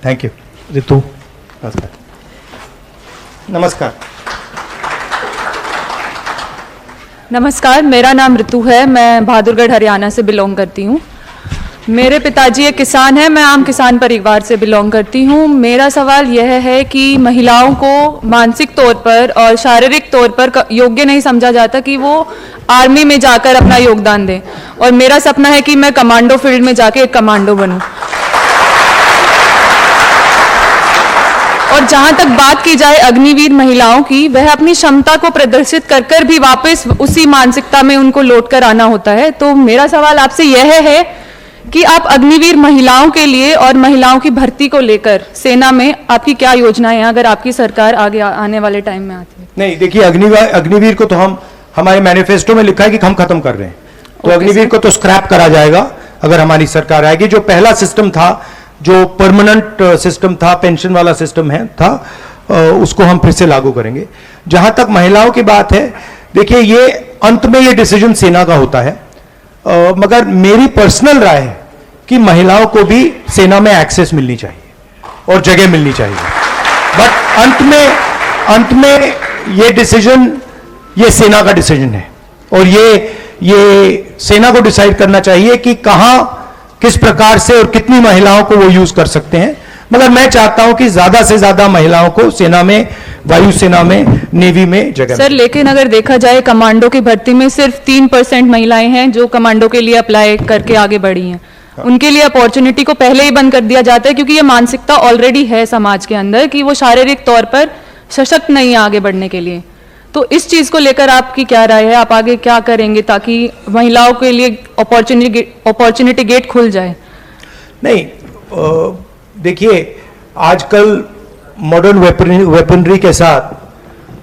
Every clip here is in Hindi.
Thank you. ऋतु। नमस्कार। नमस्कार। नमस्कार, मेरा नाम ऋतु है। मैं बहादुरगढ़ हरियाणा से बिलोंग करती हूँ। मेरे पिताजी एक किसान हैं। मैं आम किसान परिवार से बिलोंग करती हूँ। मेरा सवाल यह है कि महिलाओं को मानसिक तौर पर और शारीरिक तौर पर योग्य नहीं समझा जाता कि वो आर्मी में जाकर अपना योगदान दें, और मेरा सपना है कि मैं कमांडो फील्ड में जाके एक कमांडो बनूं। और जहां तक बात की जाए अग्निवीर महिलाओं की, वह अपनी क्षमता को प्रदर्शित कर कर भी वापस उसी मानसिकता में उनको लौट कर आना होता है। तो मेरा सवाल आपसे यह है कि आप अग्निवीर महिलाओं के लिए और महिलाओं की भर्ती को लेकर सेना में आपकी क्या योजनाएं हैं, अगर आपकी सरकार आगे आने वाले टाइम में आती है? नहीं, देखिए, अग्निवीर को तो हमारे मैनिफेस्टो में लिखा है कि हम खत्म कर रहे हैं। तो अग्निवीर को तो स्क्रैप करा जाएगा अगर हमारी सरकार आएगी। जो पहला सिस्टम था, जो परमानेंट सिस्टम था, पेंशन वाला सिस्टम उसको हम फिर से लागू करेंगे। जहां तक महिलाओं की बात है, देखिए, ये अंत में ये डिसीजन सेना का होता है, मगर मेरी पर्सनल राय है कि महिलाओं को भी सेना में एक्सेस मिलनी चाहिए और जगह मिलनी चाहिए। बट अंत में ये डिसीजन, ये सेना का डिसीजन है, और ये सेना को डिसाइड करना चाहिए कि कहां, किस प्रकार से और कितनी महिलाओं को वो यूज कर सकते हैं। मगर मैं चाहता हूं कि ज्यादा से ज्यादा महिलाओं को सेना में, वायुसेना में, नेवी में जगह। सर, लेकिन अगर देखा जाए कमांडो की भर्ती में सिर्फ 3% महिलाएं हैं जो कमांडो के लिए अप्लाई करके आगे बढ़ी हैं। उनके लिए अपॉर्चुनिटी को पहले ही बंद कर दिया जाता है, क्योंकि ये मानसिकता ऑलरेडी है समाज के अंदर कि वो शारीरिक तौर पर सशक्त नहीं है आगे बढ़ने के लिए। तो इस चीज को लेकर आपकी क्या राय है? आप आगे क्या करेंगे ताकि महिलाओं के लिए अपॉर्चुनिटी गेट खुल जाए? नहीं, देखिए, आजकल मॉडर्न वेपनरी के साथ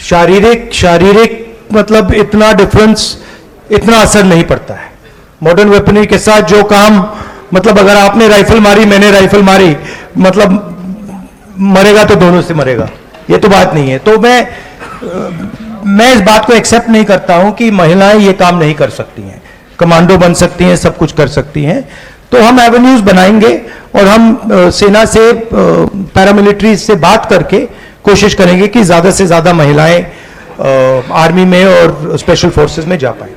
शारीरिक मतलब इतना डिफरेंस, इतना असर नहीं पड़ता है। मॉडर्न वेपनरी के साथ जो काम, मतलब अगर आपने राइफल मारी, मैंने राइफल मारी, मतलब मरेगा तो दोनों से मरेगा, ये तो बात नहीं है। तो मैं इस बात को एक्सेप्ट नहीं करता हूं कि महिलाएं ये काम नहीं कर सकती हैं, कमांडो बन सकती हैं, सब कुछ कर सकती हैं। तो हम एवेन्यूज बनाएंगे और हम सेना से, पैरामिलिट्री से बात करके कोशिश करेंगे कि ज्यादा से ज्यादा महिलाएं आर्मी में और स्पेशल फोर्सेस में जा पाए।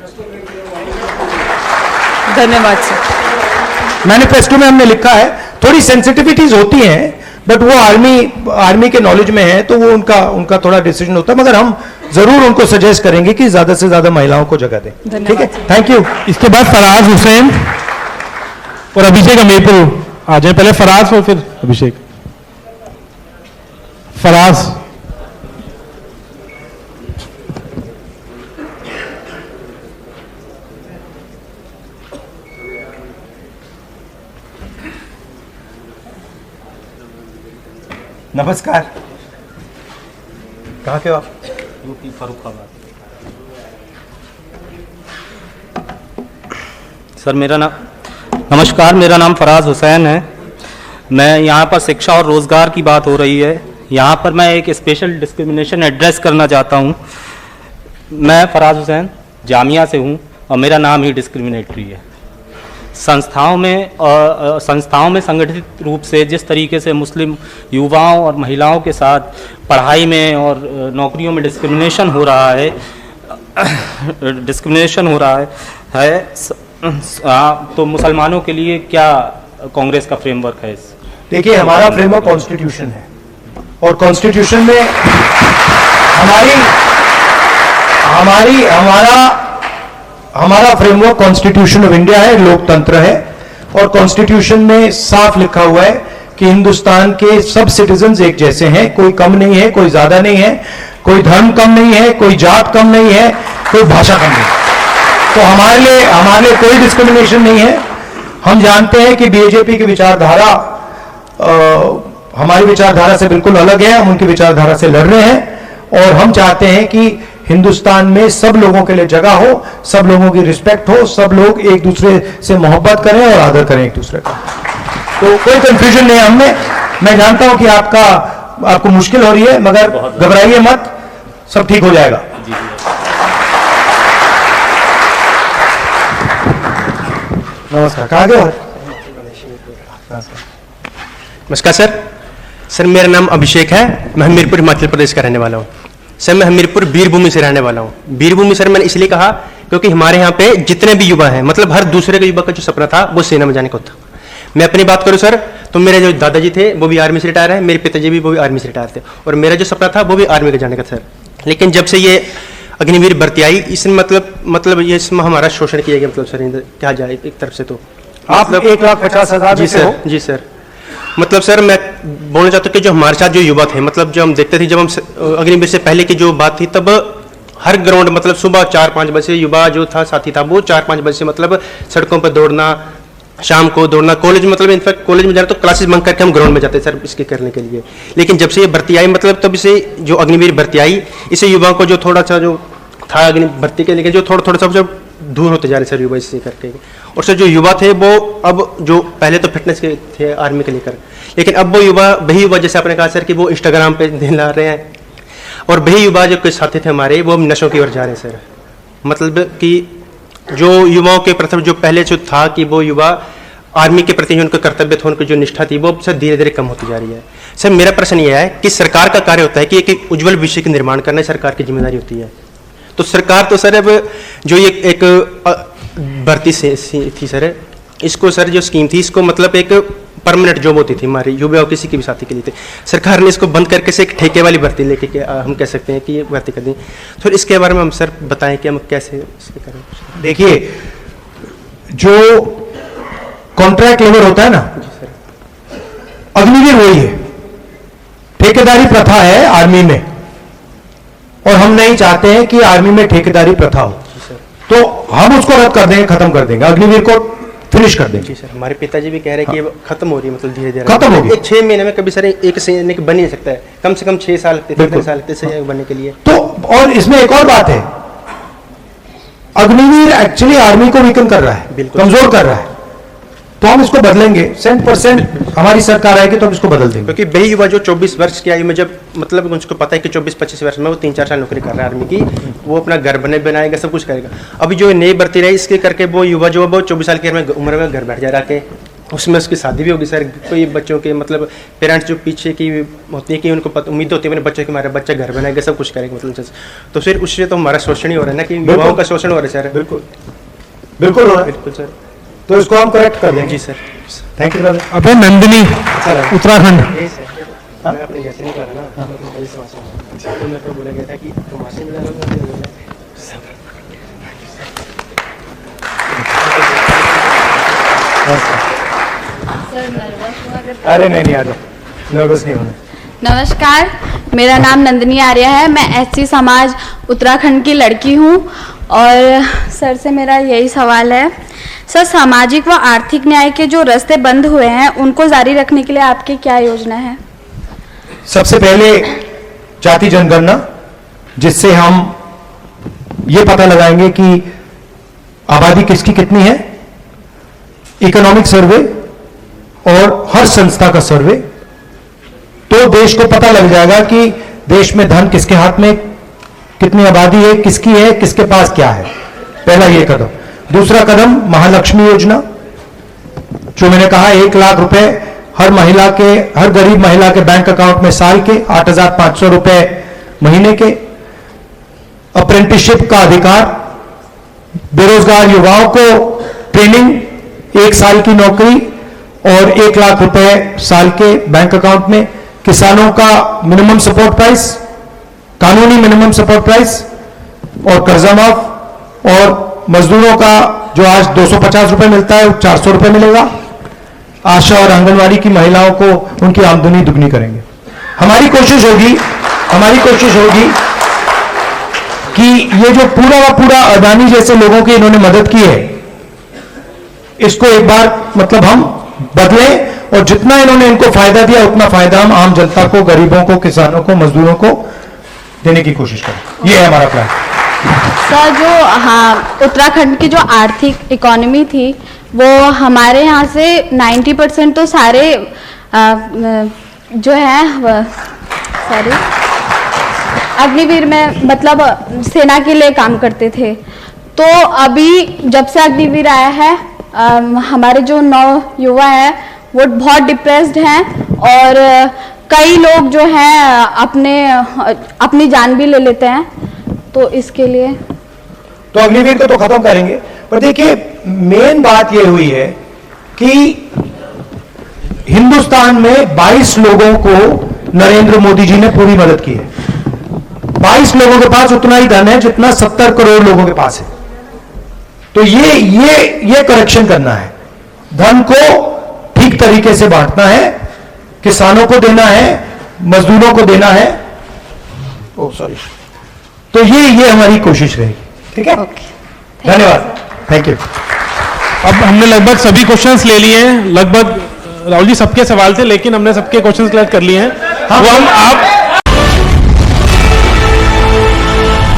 धन्यवाद सर। मैनिफेस्टो में हमने लिखा है, थोड़ी सेंसिटिविटीज होती हैं, बट वो आर्मी के नॉलेज में है, तो वो उनका थोड़ा डिसीजन होता है, मगर हम जरूर उनको सजेस्ट करेंगे कि ज्यादा से ज्यादा महिलाओं को जगह दें। ठीक है, थैंक यू। इसके बाद फराज हुसैन और अभिषेक अमीरपुर आ जाए। पहले फराज और फिर अभिषेक। फराज। नमस्कार। कहाँ के हो आप? यूपी फर्रुखाबाद। सर, नमस्कार, मेरा नाम फराज हुसैन है। मैं यहाँ पर शिक्षा और रोज़गार की बात हो रही है, यहाँ पर मैं एक स्पेशल डिस्क्रिमिनेशन एड्रेस करना चाहता हूँ। मैं फराज हुसैन जामिया से हूँ और मेरा नाम ही डिस्क्रिमिनेटरी है। संस्थाओं में संगठित रूप से जिस तरीके से मुस्लिम युवाओं और महिलाओं के साथ पढ़ाई में और नौकरियों में डिस्क्रिमिनेशन हो रहा है, तो मुसलमानों के लिए क्या कांग्रेस का फ्रेमवर्क है? देखिए, हमारा फ्रेमवर्क कॉन्स्टिट्यूशन है, और कॉन्स्टिट्यूशन में हमारा फ्रेमवर्क कॉन्स्टिट्यूशन ऑफ इंडिया है, लोकतंत्र है। और कॉन्स्टिट्यूशन में साफ लिखा हुआ है कि हिंदुस्तान के सब सिटीजन्स एक जैसे हैं, कोई कम नहीं है, कोई ज्यादा नहीं है, कोई धर्म कम नहीं है, कोई जात कम नहीं है, कोई भाषा कम नहीं है। तो हमारे लिए कोई डिस्क्रिमिनेशन नहीं है। हम जानते हैं कि बीजेपी की विचारधारा हमारी विचारधारा से बिल्कुल अलग है, हम उनकी विचारधारा से लड़ रहे हैं, और हम चाहते हैं कि हिंदुस्तान में सब लोगों के लिए जगह हो, सब लोगों की रिस्पेक्ट हो, सब लोग एक दूसरे से मोहब्बत करें और आदर करें एक दूसरे का। तो कोई कंफ्यूजन नहीं है हमें। मैं जानता हूं कि आपको मुश्किल हो रही है, मगर घबराइए मत, सब ठीक हो जाएगा। नमस्कार, कहाँ गए? नमस्कार सर, सर मेरा नाम अभिषेक है, मैं हमीरपुर हिमाचल प्रदेश का रहने वाला हूँ। सर मैं हमीरपुर वीरभूमि से रहने वाला हूँ। वीरभूमि सर मैंने इसलिए कहा क्योंकि हमारे यहाँ पे जितने भी युवा हैं, मतलब हर दूसरे के युवा का जो सपना था वो सेना में जाने का था। मैं अपनी बात करूँ सर, तो मेरे जो दादाजी थे वो भी आर्मी से रिटायर है, मेरे पिताजी भी वो भी आर्मी से रिटायर थे, और मेरा जो सपना था वो भी आर्मी के जाने का सर। लेकिन जब से ये अग्निवीर भर्ती आई, इसमें मतलब ये इसमें हमारा शोषण किया गया, मतलब सर क्या जाए एक तरफ से तो आप 1,50,000 जी सर, जी सर। मतलब सर मैं बोलना चाहता हूँ कि जो हमारे साथ जो युवा थे, मतलब जो हम देखते थे, जब हम अग्निवीर से पहले की जो बात थी, तब हर ग्राउंड मतलब सुबह 4-5 बजे युवा जो था साथी था वो 4-5 बजे से मतलब सड़कों पर दौड़ना, शाम को दौड़ना, कॉलेज मतलब इनफैक्ट कॉलेज में जाना तो क्लासेस बंक करके हम ग्राउंड में जाते सर इसके करने के लिए। लेकिन जब से ये भर्ती आई, मतलब तब से जो अग्निवीर भर्ती आई, इससे युवाओं को जो थोड़ा सा जो था अग्नि भर्ती के, लेकिन जो थोड़ा सा जो दूर होते जा रहे सर युवा इससे करके। और सर जो युवा थे वो अब जो पहले तो फिटनेस के थे आर्मी के लेकर, लेकिन अब वो वही युवा जैसे आपने कहा सर कि वो इंस्टाग्राम पे दिला रहे हैं, और वही युवा जो कुछ साथी थे हमारे वो नशों की ओर जा रहे हैं सर। मतलब कि जो युवाओं के प्रथम जो पहले जो था कि वो युवा आर्मी के प्रति उनका कर्तव्य था, उनकी जो निष्ठा थी वो सर धीरे धीरे कम होती जा रही है। सर मेरा प्रश्न यह है कि सरकार का कार्य होता है कि एक उज्ज्वल भविष्य का निर्माण करना सरकार की जिम्मेदारी होती है। तो सरकार तो सर अब जो ये एक भर्ती से थी सर, इसको सर जो स्कीम थी इसको मतलब एक परमानेंट जॉब होती थी हमारी युवा किसी की भी साथी के लिए थे, सरकार ने इसको बंद करके से एक ठेके वाली भर्ती लेके के हम कह सकते हैं कि ये भर्ती कर दी। तो इसके बारे में हम सर बताएं कि हम कैसे इसके करें। देखिए, जो कॉन्ट्रैक्ट लेबर होता है ना, अग्निवीर वही है। ठेकेदारी प्रथा है आर्मी में, और हम नहीं चाहते हैं कि आर्मी में ठेकेदारी प्रथा हो, तो हम उसको रद्द कर देंगे, खत्म कर देंगे, अग्निवीर को फिनिश कर देंगे। जी सर, हमारे पिताजी भी कह रहे हैं कि ये खत्म हो रही है, मतलब धीरे धीरे खत्म होगी। एक 6 महीने में कभी सर एक सैनिक बन नहीं सकता है, कम से कम 6 साल लगते, 3 साल लगते सैनिक बनने के लिए। तो और इसमें एक और बात है, अग्निवीर एक्चुअली आर्मी को वीकन कर रहा है, कमजोर कर रहा है, तो हम इसको बदलेंगे। 100% हमारी सरकार आएगी तो हम इसको बदल देंगे। क्योंकि वही युवा जो 24 वर्ष की आयु में, जब मतलब उनको पता है कि 24-25 वर्ष में वो 3-4 साल नौकरी कर रहा है आर्मी की, वो अपना घर बनाएगा, सब कुछ करेगा। अभी जो नई भर्ती रही इसके करके वो युवा जो वो 24 साल की उम्र में घर बैठ जा रहा के, उसमें उसकी शादी भी होगी सर। कोई बच्चों के मतलब पेरेंट्स जो पीछे की होती है कि उनको उम्मीद होती है मेरे बच्चे के, हमारे बच्चा घर बनाएगा, सब कुछ करेगा, मतलब तो फिर उससे तो हमारा शोषण ही हो रहा है ना, कि युवाओं का शोषण हो रहा है सर। बिल्कुल बिल्कुल हो रहा है। बिल्कुल सर, तो इसको हम करेक्ट कर देंगे। जी सर, थैंक यू ब्रदर। अभय नंदिनी, उत्तराखंड। मैं अपने घर से नहीं कर रहा ना, तो मेरे को बोला गया था कि तुम वहाँ से मिला लो। अरे नहीं आ जाओ, नर्वस नहीं होना। नमस्कार, मेरा नाम नंदिनी आर्य है। मैं एससी समाज उत्तराखंड की लड़की हूँ, और सर से मेरा यही सवाल है, सर सामाजिक व आर्थिक न्याय के जो रास्ते बंद हुए हैं उनको जारी रखने के लिए आपकी क्या योजना है? सबसे पहले जाति जनगणना, जिससे हम ये पता लगाएंगे कि आबादी किसकी कितनी है, इकोनॉमिक सर्वे और हर संस्था का सर्वे, तो देश को पता लग जाएगा कि देश में धन किसके हाथ में, कितनी आबादी है, किसकी है, किसके पास क्या है। पहला ये कदम। दूसरा कदम महालक्ष्मी योजना, जो मैंने कहा 1 लाख रुपए हर महिला के, हर गरीब महिला के बैंक अकाउंट में साल के, 8,500 रुपए महीने के। अप्रेंटिसशिप का अधिकार, बेरोजगार युवाओं को ट्रेनिंग, 1 साल की नौकरी और 1 लाख रुपए साल के बैंक अकाउंट में। किसानों का मिनिमम सपोर्ट प्राइस, कानूनी मिनिमम सपोर्ट प्राइस और कर्जा माफ, और मजदूरों का जो आज 250 रुपए मिलता है वो 400 रुपए मिलेगा। आशा और आंगनवाड़ी की महिलाओं को उनकी आमदनी दुगनी करेंगे। हमारी कोशिश होगी कि ये जो पूरा अदानी जैसे लोगों की इन्होंने मदद की है, इसको एक बार मतलब हम बदलें, और जितना इन्होंने इनको फायदा दिया उतना फायदा हम आम जनता को, गरीबों को, किसानों को, मजदूरों को देने की कोशिश करें। ये है हमारा प्लान। सर जो उत्तराखंड की जो आर्थिक इकोनॉमी थी वो हमारे यहाँ से 90% तो सारे जो है सॉरी अग्निवीर में मतलब सेना के लिए काम करते थे। तो अभी जब से अग्निवीर आया है हमारे जो 9 युवा हैं वो बहुत डिप्रेस्ड हैं, और कई लोग जो हैं अपनी जान भी ले लेते हैं, तो इसके लिए तो अग्निवीर को तो खत्म करेंगे, पर देखिए मेन बात यह हुई है कि हिंदुस्तान में 22 लोगों को नरेंद्र मोदी जी ने पूरी मदद की है। 22 लोगों के पास उतना ही धन है जितना 70 करोड़ लोगों के पास है। तो ये करेक्शन करना है, धन को ठीक तरीके से बांटना है, किसानों को देना है, मजदूरों को देना है। ओ सॉरी, तो ये हमारी कोशिश रहेगी। ठीक है, धन्यवाद, थैंक यू। अब हमने लगभग सभी क्वेश्चंस ले लिए हैं, लगभग राहुल जी सबके सवाल थे, लेकिन हमने सबके क्वेश्चंस कलेक्ट कर लिए हैं। वो हम आप